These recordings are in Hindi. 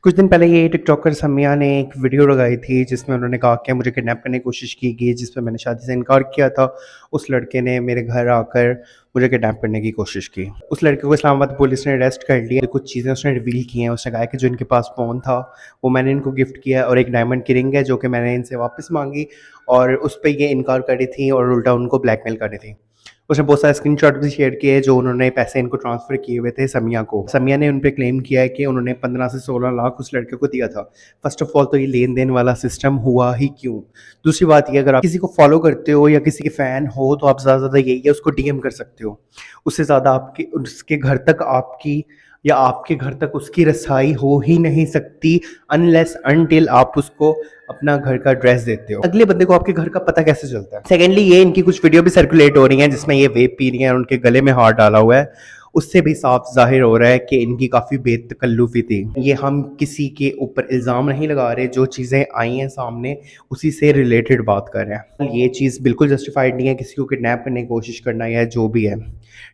कुछ दिन पहले ये टिकटॉकर समिया ने एक वीडियो लगाई थी जिसमें उन्होंने कहा कि मुझे किडनैप करने की कोशिश की गई, जिस पे मैंने शादी से इनकार किया था। उस लड़के ने मेरे घर आकर मुझे किडनैप करने की कोशिश की। उस लड़के को इस्लामाबाद पुलिस ने अरेस्ट कर लिया। कुछ चीज़ें उसने रिवील की हैं। उसने कहा कि जो इनके पास फ़ोन था वो मैंने इनको गिफ्ट किया और एक डायमंड की रिंग है जो कि मैंने इनसे वापस मांगी, और उस पर ये इनकार कर रही थी और उल्टा उनको ब्लैकमेल कर रही थी। उसने बहुत सारे स्क्रीनशॉट भी शेयर किए जो उन्होंने पैसे इनको ट्रांसफ़र किए हुए थे समिया को। समिया ने उन पे क्लेम किया है कि उन्होंने 15 से 16 लाख उस लड़के को दिया था। फर्स्ट ऑफ ऑल तो ये लेन-देन वाला सिस्टम हुआ ही क्यों? दूसरी बात ये, अगर आप किसी को फॉलो करते हो या किसी के फ़ैन हो तो आप ज़्यादा से ज़्यादा यही है उसको डीएम कर सकते हो। उससे ज़्यादा आपके उसके घर तक आपकी या आपके घर तक उसकी रसाई हो ही नहीं सकती अनलेस अनटिल आप उसको अपना घर का एड्रेस देते हो। अगले बंदे को आपके घर का पता कैसे चलता है? सेकेंडली, ये इनकी कुछ वीडियो भी सर्कुलेट हो रही हैं जिसमें ये वेप पी रही हैं और उनके गले में हाथ डाला हुआ है। उससे भी साफ जाहिर हो रहा है कि इनकी काफ़ी बेतकल्लुफ़ी थी। ये हम किसी के ऊपर इल्ज़ाम नहीं लगा रहे, जो चीज़ें आई हैं सामने उसी से रिलेटेड बात कर रहे हैं। ये चीज़ बिल्कुल जस्टिफाइड नहीं है किसी को किडनैप करने की कोशिश करना या जो भी है,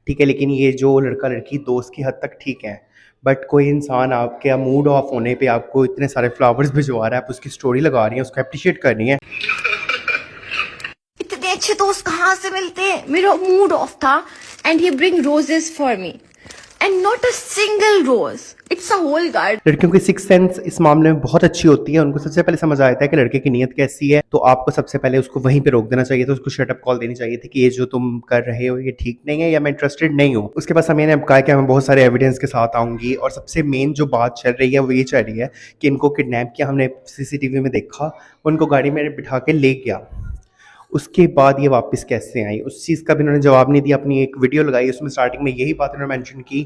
ठीक है। लेकिन ये जो लड़का लड़की दोस्त की हद तक ठीक है, बट कोई इंसान आपके मूड ऑफ होने पे आपको इतने सारे फ्लावर्स भिजवा रहा है, आप उसकी स्टोरी लगा रही हैं, उसको अप्रिशिएट कर रही हैं। इतने अच्छे दोस्त कहाँ से मिलते हैं? मेरा मूड ऑफ था and he bring roses for me and not a single rose, it's a whole garden. लड़कियों की सिक्स सेंस इस मामले में बहुत अच्छी होती है। उनको सबसे पहले समझ आता है कि लड़के की नीयत कैसी है, तो आपको सबसे पहले उसको वहीं पे रोक देना चाहिए था। उसको शट अप कॉल देनी चाहिए थी कि ये जो तुम कर रहे हो ये ठीक नहीं है या मैं इंटरेस्टेड नहीं हूँ। उसके बाद समीर ने कहा कि मैं बहुत सारे एविडेंस के साथ आऊंगी, और सबसे मेन जो बात चल रही है वो ये चल रही है कि इनको किडनैप किया, हमने सीसीटीवी में देखा, उनको गाड़ी में बिठा के ले गया। उसके बाद ये वापस कैसे आई, उस चीज़ का भी उन्होंने जवाब नहीं दिया। अपनी एक वीडियो लगाई, उसमें स्टार्टिंग में यही बात उन्होंने मेंशन की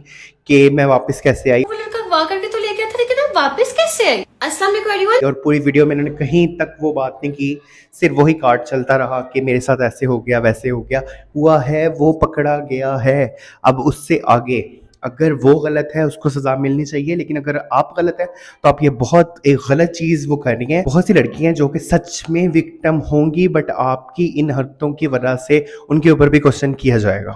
कि मैं वापस कैसे आई, वो लड़का वाह करके तो ले गया था, लेकिन अब वापस कैसे आई? अस्सलाम वालेकुम एवरीवन। और पूरी वीडियो में इन्होंने कहीं तक वो बात नहीं की। सिर्फ वही कार्ड चलता रहा कि मेरे साथ ऐसे हो गया वैसे हो गया। हुआ है वो पकड़ा गया है। अब उससे आगे अगर वो गलत है उसको सज़ा मिलनी चाहिए, लेकिन अगर आप गलत है तो आप ये बहुत एक गलत चीज़ वो कर रही हैं। बहुत सी लड़कियां जो कि सच में विक्टिम होंगी, बट आपकी इन हरकतों की वजह से उनके ऊपर भी क्वेश्चन किया जाएगा।